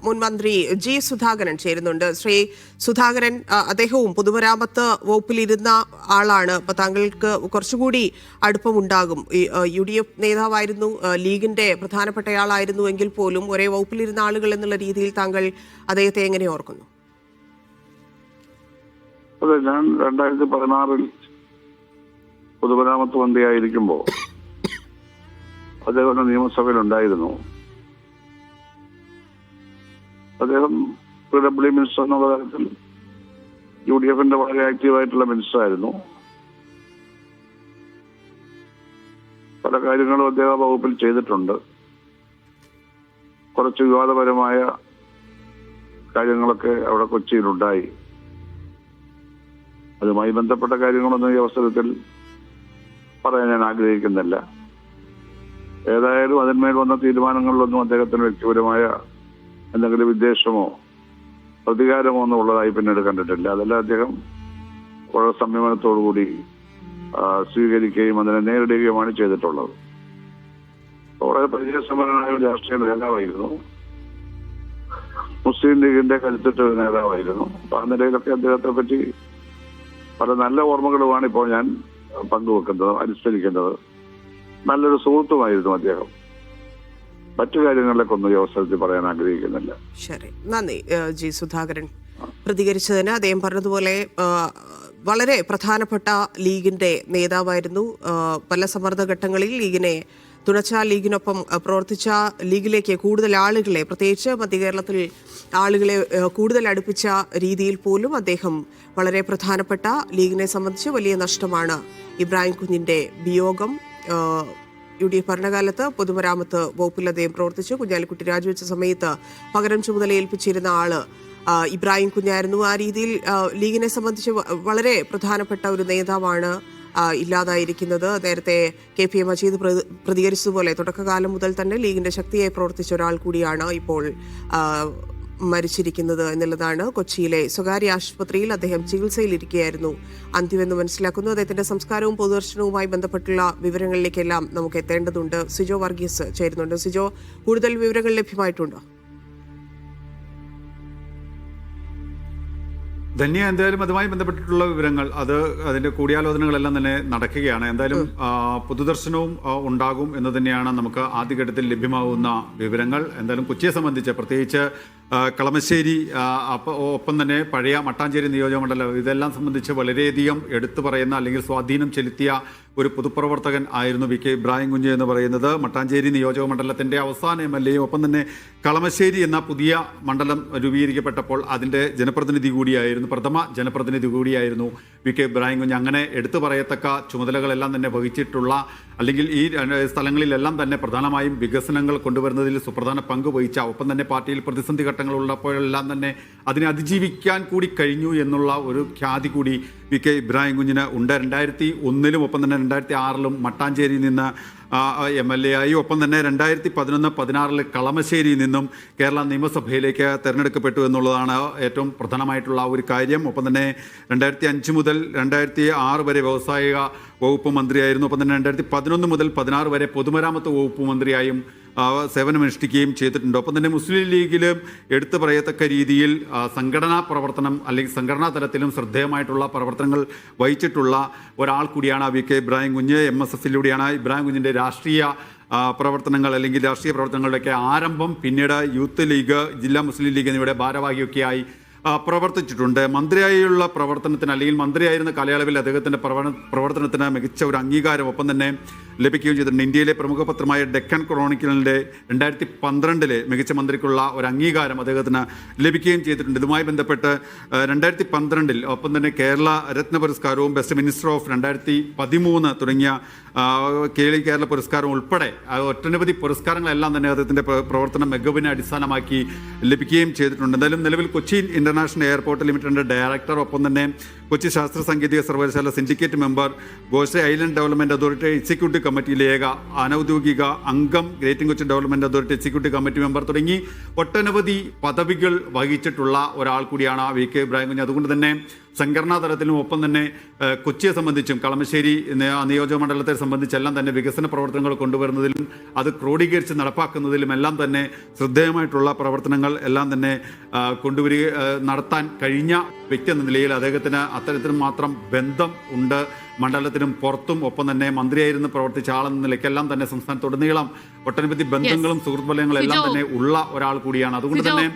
മുൻ മന്ത്രി ജി സുധാകരൻ ചേരുന്നുണ്ട്. ശ്രീ സുധാകരൻ, അദ്ദേഹവും പൊതുമരാമത്ത് വകുപ്പിലിരുന്ന ആളാണ്. അപ്പൊ താങ്കൾക്ക് കുറച്ചുകൂടി അടുപ്പമുണ്ടാകും. UDF നേതാവായിരുന്നു, ലീഗിന്റെ പ്രധാനപ്പെട്ടയാളായിരുന്നു എങ്കിൽ പോലും ഒരേ വകുപ്പിലിരുന്ന ആളുകൾ എന്നുള്ള രീതിയിൽ താങ്കൾ അദ്ദേഹത്തെ എങ്ങനെ ഓർക്കുന്നു? അതെ, ഞാൻ 2016 പൊതുമരാമത്ത് മന്ത്രിയായിരിക്കുമ്പോൾ അദ്ദേഹം നിയമസഭയിലുണ്ടായിരുന്നു. അദ്ദേഹം PW മിനിസ്റ്റർ എന്നുള്ള കാര്യത്തിൽ UDFന്റെ വളരെ ആക്റ്റീവായിട്ടുള്ള മിനിസ്റ്റർ ആയിരുന്നു. പല കാര്യങ്ങളും അദ്ദേഹം വകുപ്പിൽ ചെയ്തിട്ടുണ്ട്. കുറച്ച് വിവാദപരമായ കാര്യങ്ങളൊക്കെ അവിടെ കൊച്ചിയിലുണ്ടായി. അതുമായി ബന്ധപ്പെട്ട കാര്യങ്ങളൊന്നും ഈ അവസരത്തിൽ പറയാൻ ഞാൻ ആഗ്രഹിക്കുന്നില്ല. ഏതായാലും അതിന്മേൽ വന്ന തീരുമാനങ്ങളിലൊന്നും അദ്ദേഹത്തിന് വ്യക്തിപരമായ എന്തെങ്കിലും വിദ്വേഷമോ പ്രതികാരമോ ഒന്നും ഉള്ളതായി പിന്നീട് കണ്ടിട്ടില്ല. അതെല്ലാം അദ്ദേഹം വളരെ സംയമനത്തോടുകൂടി സ്വീകരിക്കുകയും അതിനെ നേരിടുകയുമാണ് ചെയ്തിട്ടുള്ളത്. വളരെ പരിചയസമ്പന്നനായ ഒരു രാഷ്ട്രീയ നേതാവായിരുന്നു. മുസ്ലിം ലീഗിന്റെ കരുത്തുറ്റ ഒരു നേതാവായിരുന്നു. അപ്പൊ ആ നിലയിലൊക്കെ അദ്ദേഹത്തെ പറ്റി പല നല്ല ഓർമ്മകളുമാണ് ഇപ്പോൾ ഞാൻ പങ്കുവെക്കുന്നത്, അനുസ്മരിക്കുന്നത്. നല്ലൊരു സുഹൃത്തുമായിരുന്നു അദ്ദേഹം. മറ്റു കാര്യങ്ങളിലൊക്കെ ഒന്നും ഈ അവസരത്തിൽ പറയാൻ ആഗ്രഹിക്കുന്നില്ല. ശരി, നന്ദി ജി സുധാകരൻ പ്രതികരിച്ചതിന്. അദ്ദേഹം പറഞ്ഞതുപോലെ വളരെ പ്രധാനപ്പെട്ട ലീഗിന്റെ നേതാവായിരുന്നു. പല സമ്മർദ്ദഘട്ടങ്ങളിൽ ലീഗിനെ തുണച്ച, ലീഗിനൊപ്പം പ്രവർത്തിച്ച, ലീഗിലേക്ക് കൂടുതൽ ആളുകളെ, പ്രത്യേകിച്ച് മധ്യകേരളത്തിൽ ആളുകളെ കൂടുതൽ അടുപ്പിച്ച രീതിയിൽ പോലും അദ്ദേഹം വളരെ പ്രധാനപ്പെട്ട, ലീഗിനെ സംബന്ധിച്ച് വലിയ നഷ്ടമാണ് ഇബ്രാഹിം കുഞ്ഞിന്റെ വിയോഗം. UDF ഭരണകാലത്ത് പൊതുമരാമത്ത് വകുപ്പിൽ അദ്ദേഹം പ്രവർത്തിച്ചു. കുഞ്ഞാലിക്കുട്ടി രാജിവെച്ച സമയത്ത് പകരം ചുമതല ഏൽപ്പിച്ചിരുന്ന ആള് ഇബ്രാഹിം കുഞ്ഞായിരുന്നു. ആ രീതിയിൽ ലീഗിനെ സംബന്ധിച്ച് വളരെ പ്രധാനപ്പെട്ട ഒരു നേതാവാണ് ഇല്ലാതായിരിക്കുന്നത്. നേരത്തെ KP മജീദ് പ്രതികരിച്ചതുപോലെ തുടക്കകാലം മുതൽ തന്നെ ലീഗിന്റെ ശക്തിയായി പ്രവർത്തിച്ച ഒരാൾ കൂടിയാണ് ഇപ്പോൾ മരിച്ചിരിക്കുന്നത് എന്നുള്ളതാണ്. കൊച്ചിയിലെ സ്വകാര്യ ആശുപത്രിയിൽ അദ്ദേഹം ചികിത്സയിലിരിക്കുകയായിരുന്നു അന്ത്യമെന്ന് മനസ്സിലാക്കുന്നു. അദ്ദേഹത്തിന്റെ സംസ്കാരവും പൊതുദർശനവുമായി ബന്ധപ്പെട്ടുള്ള വിവരങ്ങളിലേക്കെല്ലാം നമുക്ക് എത്തേണ്ടതുണ്ട്. സിജോ വർഗീസ് ചേരുന്നുണ്ട്. സിജോ, കൂടുതൽ വിവരങ്ങൾ ലഭ്യമായിട്ടുണ്ടോ? ധന്യ, എന്തായാലും അതുമായി ബന്ധപ്പെട്ടിട്ടുള്ള വിവരങ്ങൾ അതിന്റെ കൂടിയാലോചനകളെല്ലാം തന്നെ നടക്കുകയാണ്. എന്തായാലും പൊതുദർശനവും ഉണ്ടാകും എന്ന് തന്നെയാണ് നമുക്ക് ആദ്യഘട്ടത്തിൽ ലഭ്യമാകുന്ന വിവരങ്ങൾ. എന്തായാലും കൊച്ചിയെ സംബന്ധിച്ച് പ്രത്യേകിച്ച് കളമശ്ശേരി, ഒപ്പം തന്നെ പഴയ മട്ടാഞ്ചേരി നിയോജകമണ്ഡലം, ഇതെല്ലാം സംബന്ധിച്ച് വളരെയധികം എടുത്തു പറയുന്ന അല്ലെങ്കിൽ സ്വാധീനം ചെലുത്തിയ ഒരു പൊതുപ്രവർത്തകൻ ആയിരുന്നു VK ഇബ്രാഹിം കുഞ്ഞ് എന്ന് പറയുന്നത്. മട്ടാഞ്ചേരി നിയോജകമണ്ഡലത്തിന്റെ അവസാന MLA, ഒപ്പം തന്നെ കളമശ്ശേരി എന്ന പുതിയ മണ്ഡലം രൂപീകരിക്കപ്പെട്ടപ്പോൾ അതിന്റെ ജനപ്രതിനിധി കൂടിയായിരുന്നു, പ്രഥമ ജനപ്രതിനിധി കൂടിയായിരുന്നു VK ഇബ്രാഹിം കുഞ്ഞ്. അങ്ങനെ എടുത്തു പറയത്തക്ക ചുമതലകളെല്ലാം തന്നെ വഹിച്ചിട്ടുള്ള, അല്ലെങ്കിൽ ഈ സ്ഥലങ്ങളിലെല്ലാം തന്നെ പ്രധാനമായും വികസനങ്ങൾ കൊണ്ടുവരുന്നതിൽ സുപ്രധാന പങ്ക് വഹിച്ച, ഒപ്പം തന്നെ പാർട്ടിയിൽ പ്രതിസന്ധി ഘട്ടങ്ങളുള്ളപ്പോഴെല്ലാം തന്നെ അതിനെ അതിജീവിക്കാൻ കൂടി കഴിഞ്ഞു എന്നുള്ള ഒരു ഖ്യാതി കൂടി VK ഇബ്രാഹിം കുഞ്ഞിന് ഉണ്ട്. 2001 ഒപ്പം തന്നെ 2006 മട്ടാഞ്ചേരിയിൽ നിന്ന് MLA ആയി. ഒപ്പം തന്നെ 2011-16 കളമശ്ശേരിയിൽ നിന്നും കേരള നിയമസഭയിലേക്ക് തിരഞ്ഞെടുക്കപ്പെട്ടു എന്നുള്ളതാണ് ഏറ്റവും പ്രധാനമായിട്ടുള്ള ഒരു കാര്യം. ഒപ്പം തന്നെ 2005 മുതൽ 2006 വരെ വ്യവസായിക വകുപ്പ് മന്ത്രിയായിരുന്നു. ഒപ്പം തന്നെ 2011 മുതൽ 16 വരെ പൊതുമരാമത്ത് വകുപ്പ് മന്ത്രിയായും സേവനമനുഷ്ഠിക്കുകയും ചെയ്തിട്ടുണ്ട്. ഒപ്പം തന്നെ മുസ്ലിം ലീഗിലും എടുത്തു പറയത്തക്ക രീതിയിൽ സംഘടനാ പ്രവർത്തനം അല്ലെങ്കിൽ സംഘടനാ തലത്തിലും ശ്രദ്ധേയമായിട്ടുള്ള പ്രവർത്തനങ്ങൾ വഹിച്ചിട്ടുള്ള ഒരാൾ കൂടിയാണ് VK ഇബ്രാഹിം കുഞ്ഞ്. MSFലൂടെയാണ് ഇബ്രാഹിം കുഞ്ഞിൻ്റെ രാഷ്ട്രീയ പ്രവർത്തനങ്ങൾ അല്ലെങ്കിൽ രാഷ്ട്രീയ പ്രവർത്തനങ്ങളുടെയൊക്കെ ആരംഭം. പിന്നീട് യൂത്ത് ലീഗ്, ജില്ലാ മുസ്ലിം ലീഗ് എന്നിവയുടെ ഭാരവാഹിയൊക്കെയായി പ്രവർത്തിച്ചിട്ടുണ്ട്. മന്ത്രിയായുള്ള പ്രവർത്തനത്തിന് അല്ലെങ്കിൽ മന്ത്രിയായിരുന്ന കാലയളവിൽ അദ്ദേഹത്തിൻ്റെ പ്രവർത്തനത്തിന് മികച്ച ഒരു അംഗീകാരം ഒപ്പം തന്നെ ലഭിക്കുകയും ചെയ്തിട്ടുണ്ട്. ഇന്ത്യയിലെ പ്രമുഖ പത്രമായ ഡെക്കൻ ക്രോണിക്കലിൻ്റെ 2012 മികച്ച മന്ത്രിക്കുള്ള ഒരു അംഗീകാരം അദ്ദേഹത്തിന് ലഭിക്കുകയും ചെയ്തിട്ടുണ്ട്. ഇതുമായി ബന്ധപ്പെട്ട് 2012 ഒപ്പം തന്നെ കേരള രത്ന പുരസ്കാരവും ബെസ്റ്റ് മിനിസ്റ്റർ ഓഫ് 2013 തുടങ്ങിയ കേരള പുരസ്കാരം ഉൾപ്പെടെ ഒട്ടനവധി പുരസ്കാരങ്ങളെല്ലാം തന്നെ അദ്ദേഹത്തിൻ്റെ പ്രവർത്തന മികവിനെ അടിസ്ഥാനമാക്കി ലഭിക്കുകയും ചെയ്തിട്ടുണ്ട്. എന്തായാലും നിലവിൽ കൊച്ചിൻ ഇന്റർനാഷണൽ എയർപോർട്ട് ലിമിറ്റഡിൻ്റെ ഡയറക്ടർ, ഒപ്പം തന്നെ കൊച്ചി ശാസ്ത്ര സാങ്കേതിക സർവകലാശാല syndicate member, Goshree island development authority executive കമ്മിറ്റിയിലെ ഏക അനൌദ്യോഗിക അംഗം, great Kochi development authority executive committee member തുടങ്ങി ഒട്ടനവധി പദവികൾ വഹിച്ചിട്ടുള്ള ഒരാൾ കൂടിയാണ് VK ഇബ്രാഹിം കുഞ്ഞ്. അതുകൊണ്ട് തന്നെ സംഘടനാ തലത്തിലും ഒപ്പം തന്നെ കൊച്ചിയെ സംബന്ധിച്ചും കളമശ്ശേരി നിയോജക മണ്ഡലത്തെ സംബന്ധിച്ചെല്ലാം തന്നെ വികസന പ്രവർത്തനങ്ങൾ കൊണ്ടുവരുന്നതിലും അത് ക്രോഡീകരിച്ച് നടപ്പാക്കുന്നതിലും എല്ലാം തന്നെ ശ്രദ്ധേയമായിട്ടുള്ള പ്രവർത്തനങ്ങൾ എല്ലാം തന്നെ നടത്താൻ കഴിഞ്ഞ വ്യക്തി എന്ന നിലയിൽ അദ്ദേഹത്തിന് അത്തരത്തിൽ മാത്രം ബന്ധം ഉണ്ട്. മണ്ഡലത്തിനും പുറത്തും ഒപ്പം തന്നെ മന്ത്രിയായിരുന്ന് പ്രവർത്തിച്ച ആളെന്ന നിലയ്ക്കെല്ലാം തന്നെ സംസ്ഥാനത്തുടനീളം ഒട്ടനവധി ബന്ധങ്ങളും സുഹൃത്ത് വലയങ്ങളും എല്ലാം തന്നെ ഉള്ള ഒരാൾ കൂടിയാണ്. അതുകൊണ്ട് തന്നെ